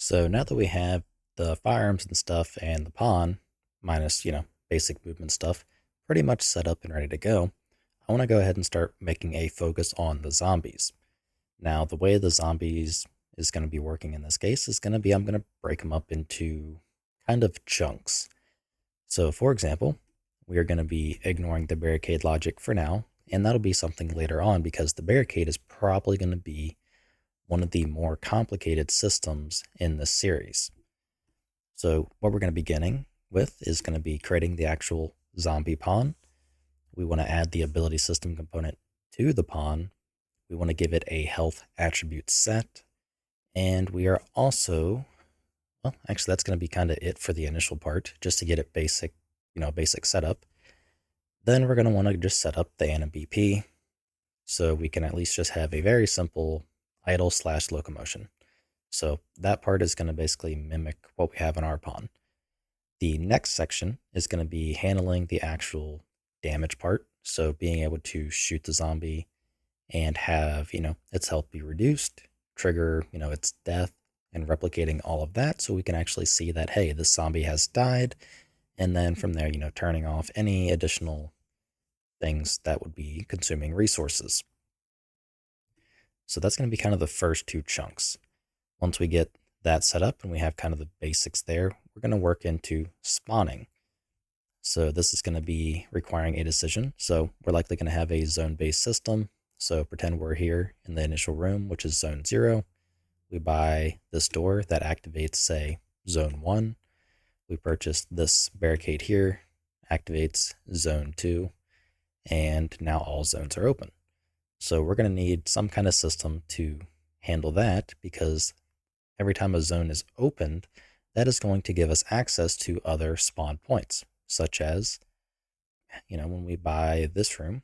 So now that we have the firearms and stuff and the pawn, minus, basic movement stuff, pretty much set up and ready to go, I want to go ahead and start making a focus on the zombies. Now, the way the zombies is going to be working in this case is going to be I'm going to break them up into kind of chunks. So, for example, we are going to be ignoring the barricade logic for now, and that'll be something later on because the barricade is probably going to be one of the more complicated systems in this series. So what we're going to be beginning with is going to be creating the actual zombie pawn. We want to add the ability system component to the pawn. We want to give it a health attribute set. And we are also, well, actually that's going to be kind of it for the initial part, just to get it basic, basic setup. Then we're going to want to just set up the anim BP so we can at least just have a very simple idle / locomotion. So that part is going to basically mimic what we have in our pawn. The next section is going to be handling the actual damage part. So being able to shoot the zombie and have, its health be reduced, trigger, its death, and replicating all of that so we can actually see that, hey, this zombie has died. And then from there, turning off any additional things that would be consuming resources. So that's going to be kind of the first two chunks. Once we get that set up and we have kind of the basics there, we're going to work into spawning. So this is going to be requiring a decision. So we're likely going to have a zone-based system. So pretend we're here in the initial room, which is zone 0. We buy this door that activates, say, zone 1. We purchase this barricade here, activates zone 2, and now all zones are open. So we're going to need some kind of system to handle that because every time a zone is opened, that is going to give us access to other spawn points, such as, when we buy this room,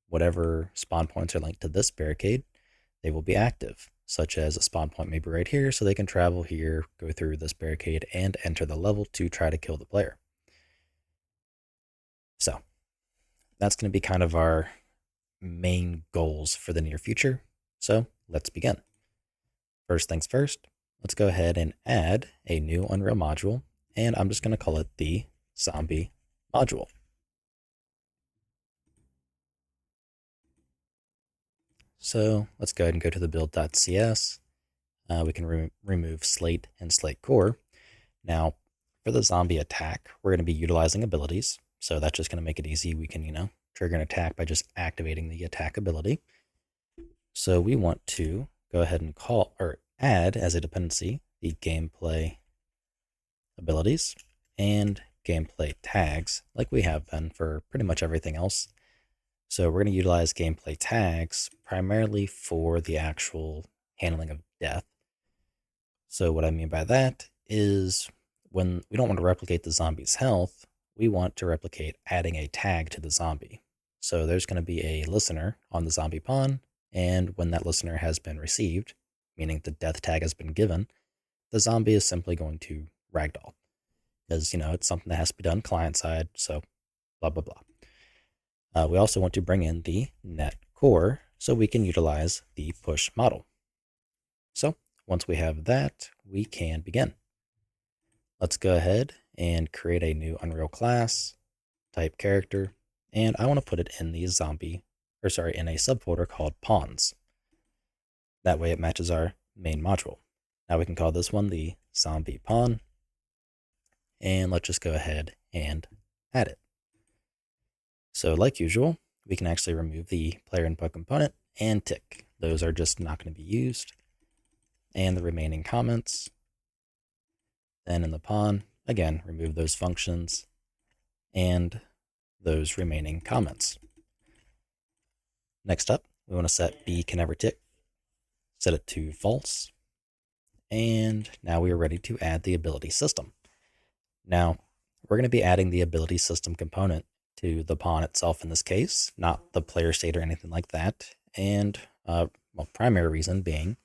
whatever spawn points are linked to this barricade, they will be active, such as a spawn point maybe right here, so they can travel here, go through this barricade, and enter the level to try to kill the player. So that's going to be kind of our main goals for the near future. So let's begin. First things first, let's go ahead and add a new Unreal module, and I'm just going to call it the zombie module. So let's go ahead and go to the build.cs. We can remove slate and slate core. Now, for the zombie attack, we're going to be utilizing abilities. So that's just going to make it easy. We can, trigger an attack by just activating the attack ability. So we want to go ahead and call or add as a dependency the gameplay abilities and gameplay tags like we have been for pretty much everything else. So we're going to utilize gameplay tags primarily for the actual handling of death. So what I mean by that is when we don't want to replicate the zombie's health, we want to replicate adding a tag to the zombie. So there's going to be a listener on the zombie pawn, and when that listener has been received, meaning the death tag has been given, the zombie is simply going to ragdoll. Because, it's something that has to be done client side, so blah, blah, blah. We also want to bring in the net core so we can utilize the push model. So once we have that, we can begin. Let's go ahead and create a new Unreal class, type character, and I want to put it in the in a subfolder called pawns. That way it matches our main module. Now we can call this one the zombie pawn, and let's just go ahead and add it. So like usual, we can actually remove the player input component and tick. Those are just not going to be used. And the remaining comments. Then in the pawn, again, remove those functions and those remaining comments. Next up, we want to set B can never tick, set it to false, and now we are ready to add the ability system. Now, we're going to be adding the ability system component to the pawn itself in this case, not the player state or anything like that. And, primary reason being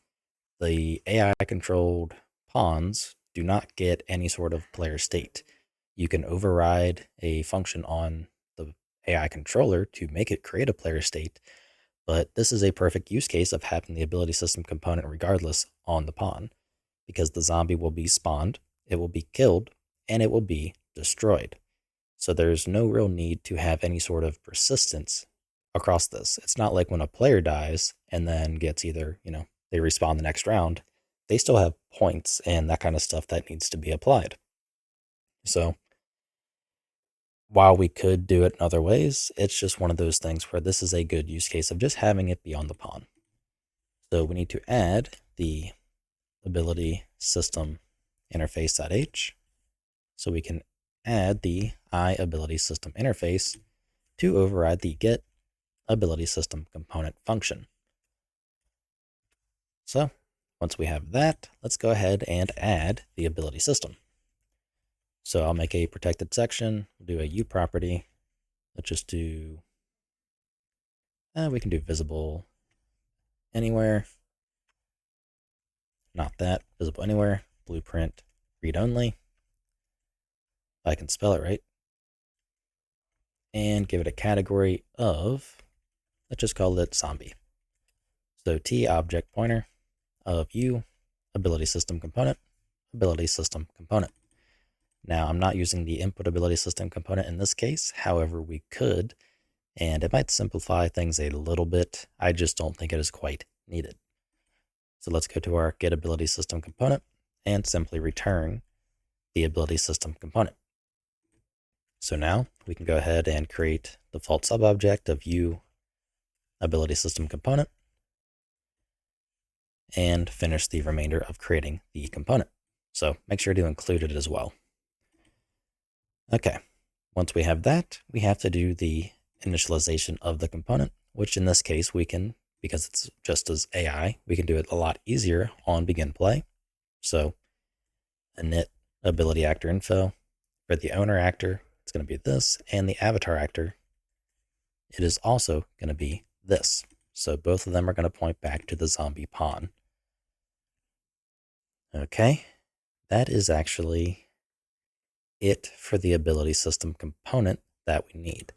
the AI controlled pawns do not get any sort of player state. You can override a function on the AI controller to make it create a player state, but this is a perfect use case of having the ability system component regardless on the pawn, because the zombie will be spawned, it will be killed, and it will be destroyed. So there's no real need to have any sort of persistence across this. It's not like when a player dies and then gets either, they respawn the next round, they still have points and that kind of stuff that needs to be applied. So while we could do it in other ways, it's just one of those things where this is a good use case of just having it be on the pawn. So we need to add the ability system interface.h so we can add the iAbility system interface to override the get ability system component function. So once we have that, let's go ahead and add the ability system. So I'll make a protected section, we'll do a U property. Let's just do, we can do visible anywhere. Not that, visible anywhere, blueprint, read only. If I can spell it right. And give it a category of, let's just call it zombie. So T object pointer of U ability system component, ability system component. Now I'm not using the input ability system component in this case. However, we could, and it might simplify things a little bit. I just don't think it is quite needed. So let's go to our get ability system component and simply return the ability system component. So now we can go ahead and create the default subobject of U ability system component and finish the remainder of creating the component. So make sure to include it as well. Okay, once we have that, we have to do the initialization of the component, which in this case we can, because it's just as AI, we can do it a lot easier on begin play. So init ability actor info. For the owner actor, it's going to be this, and the avatar actor, it is also going to be this. So both of them are going to point back to the zombie pawn. Okay, that is actually it for the ability system component that we need.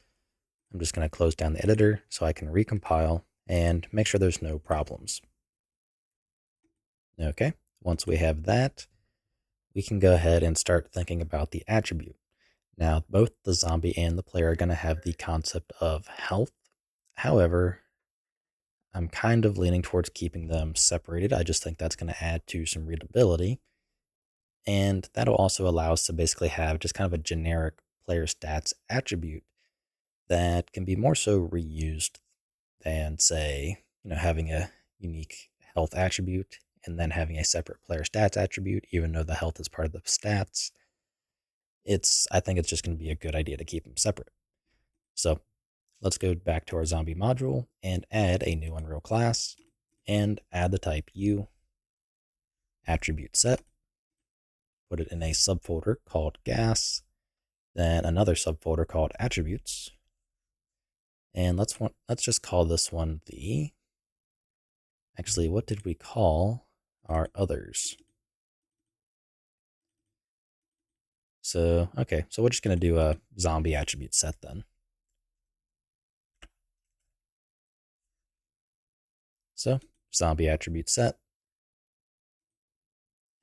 I'm just going to close down the editor so I can recompile and make sure there's no problems. Okay, once we have that, we can go ahead and start thinking about the attribute. Now, both the zombie and the player are going to have the concept of health. However, I'm kind of leaning towards keeping them separated. I just think that's going to add to some readability. And that'll also allow us to basically have just kind of a generic player stats attribute that can be more so reused than, say, having a unique health attribute and then having a separate player stats attribute, even though the health is part of the stats. I think it's just going to be a good idea to keep them separate. So let's go back to our zombie module and add a new Unreal class and add the type U attribute set. Put it in a subfolder called gas, then another subfolder called attributes. And let's just call this one actually, what did we call our others? So, okay, so we're just going to do a zombie attribute set then. So, zombie attribute set.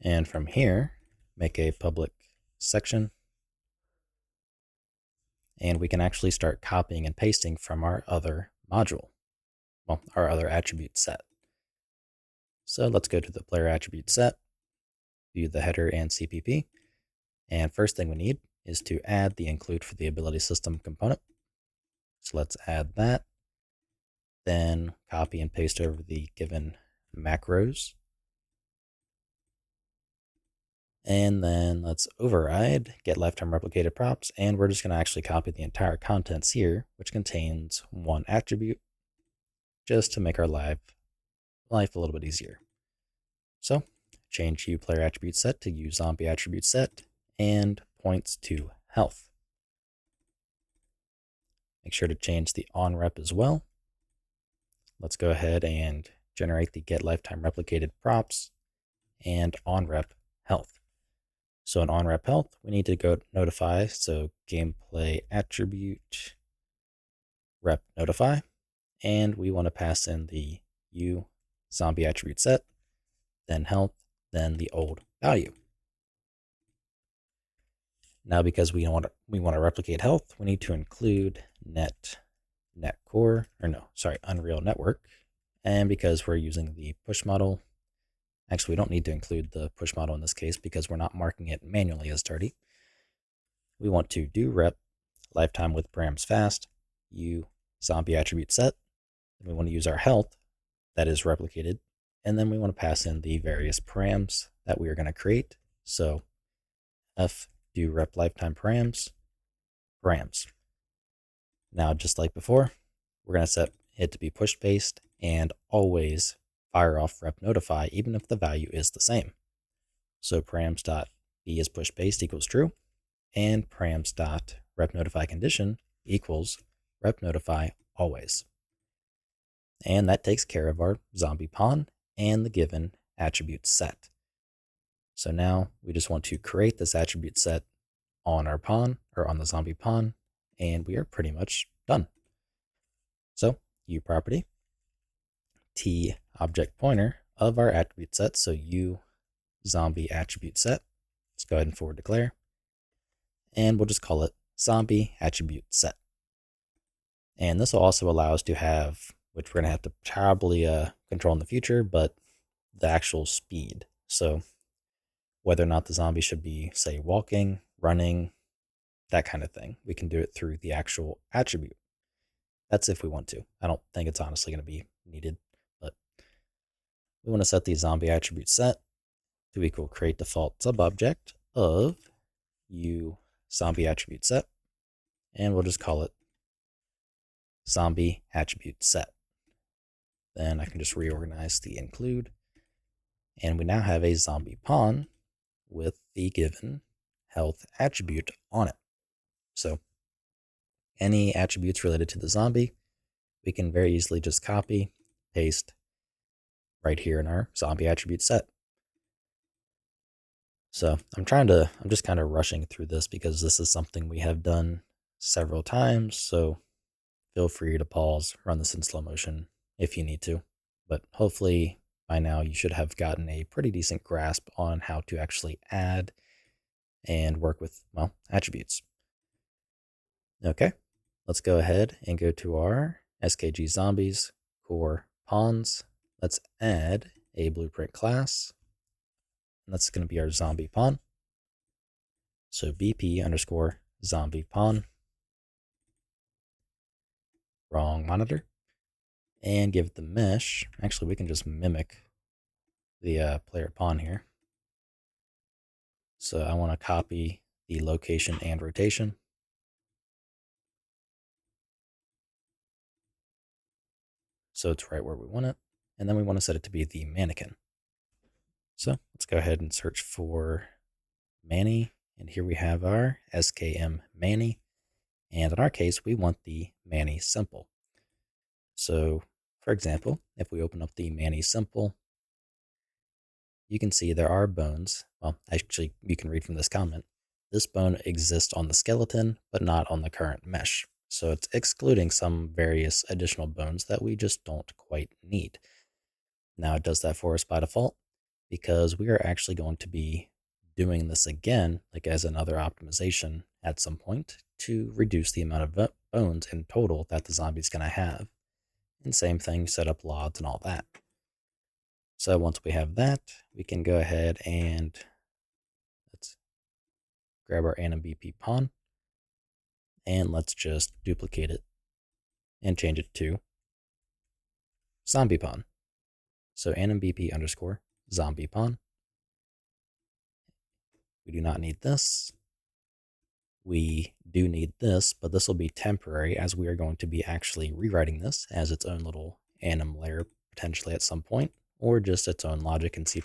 And from here, make a public section. And we can actually start copying and pasting from our other module. Well, our other attribute set. So let's go to the player attribute set, view the header and CPP. And first thing we need is to add the include for the ability system component. So let's add that. Then copy and paste over the given macros. And then let's override get lifetime replicated props. And we're just going to actually copy the entire contents here, which contains one attribute, just to make our life a little bit easier. So change U player attribute set to U zombie attribute set and points to health. Make sure to change the on rep as well. Let's go ahead and generate the get lifetime replicated props and on rep health. So in on rep health, we need to go notify. So gameplay attribute rep notify, and we want to pass in the U zombie attribute set, then health, then the old value. Now, because we want to replicate health, we need to include net core, or no, sorry, Unreal Network. And because we're using the push model, actually, we don't need to include the push model in this case because we're not marking it manually as dirty. We want to do rep lifetime with params fast, u zombie attribute set. And we want to use our health that is replicated. And then we want to pass in the various params that we are going to create. So f do rep lifetime params. Now, just like before, we're going to set it to be push based and always fire off rep notify, even if the value is the same. So params.be is push based equals true, and params.rep notify condition equals rep notify always. And that takes care of our zombie pawn and the given attribute set. So now we just want to create this attribute set on our pawn, or on the zombie pawn, and we are pretty much done. So u property, t object pointer of our attribute set, so u zombie attribute set. Let's go ahead and forward declare, and we'll just call it zombie attribute set. And this will also allow us to have, which we're going to have to probably control in the future, but the actual speed. So whether or not the zombie should be, say, walking, running, that kind of thing, we can do it through the actual attribute. That's if we want to. I don't think it's honestly going to be needed, but we want to set the zombie attribute set to equal create default subobject of u zombie attribute set, and we'll just call it zombie attribute set. Then I can just reorganize the include, and we now have a zombie pawn with the given health attribute on it. So any attributes related to the zombie, we can very easily just copy, paste right here in our zombie attribute set. So I'm just kind of rushing through this because this is something we have done several times. So feel free to pause, run this in slow motion if you need to. But hopefully by now you should have gotten a pretty decent grasp on how to actually add and work with, well, attributes. Okay, let's go ahead and go to our SKG zombies core pawns. Let's add a blueprint class. That's going to be our zombie pawn. So BP underscore zombie pawn. Wrong monitor. And give the mesh. Actually, we can just mimic the player pawn here. So I want to copy the location and rotation. So it's right where we want it. And then we want to set it to be the mannequin. So let's go ahead and search for Manny. And here we have our SKM Manny. And in our case, we want the Manny simple. So for example, if we open up the Manny simple, you can see there are bones. Well, actually, you can read from this comment. This bone exists on the skeleton, but not on the current mesh. So it's excluding some various additional bones that we just don't quite need. Now it does that for us by default because we are actually going to be doing this again, like as another optimization at some point to reduce the amount of bones in total that the zombie's going to have. And same thing, set up LODs and all that. So once we have that, we can go ahead and let's grab our AnimBP pawn and let's just duplicate it and change it to zombie pawn. So AnimBP underscore zombie pawn. We do not need this. We do need this, but this will be temporary as we are going to be actually rewriting this as its own little anim layer potentially at some point, or just its own logic in C++.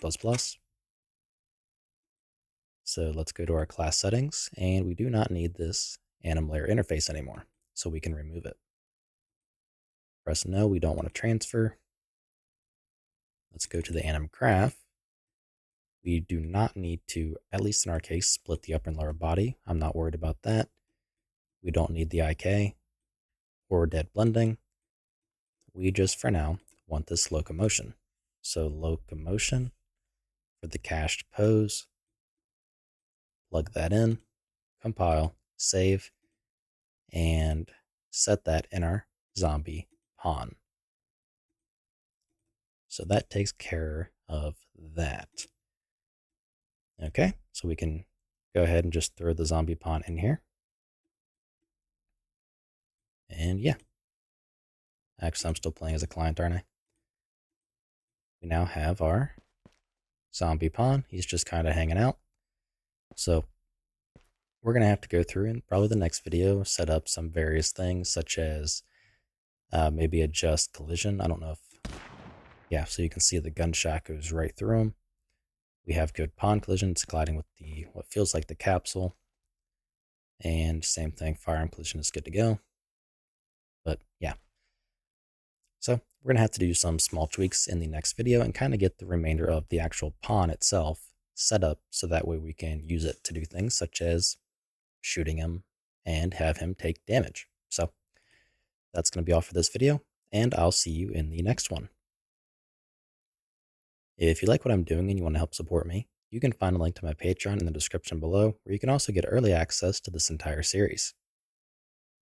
So let's go to our class settings, and we do not need this anim layer interface anymore, so we can remove it. Press no, we don't want to transfer. Let's go to the anim graph. We do not need to, at least in our case, split the upper and lower body. I'm not worried about that. We don't need the IK or dead blending. We just, for now, want this locomotion. So locomotion for the cached pose, plug that in, compile, save, and set that in our zombie pawn. So that takes care of that. Okay, so we can go ahead and just throw the zombie pawn in here. And yeah, actually I'm still playing as a client, aren't I? We now have our zombie pawn. He's just kind of hanging out. So we're going to have to go through in probably the next video, set up some various things such as maybe adjust collision. I don't know if, yeah, so you can see the gunshot goes right through him. We have good pawn collision. It's colliding with the what feels like the capsule. And same thing, firearm collision is good to go. But yeah. So we're going to have to do some small tweaks in the next video and kind of get the remainder of the actual pawn itself set up so that way we can use it to do things such as shooting him and have him take damage. So that's going to be all for this video, and I'll see you in the next one. If you like what I'm doing and you want to help support me, you can find a link to my Patreon in the description below, where you can also get early access to this entire series.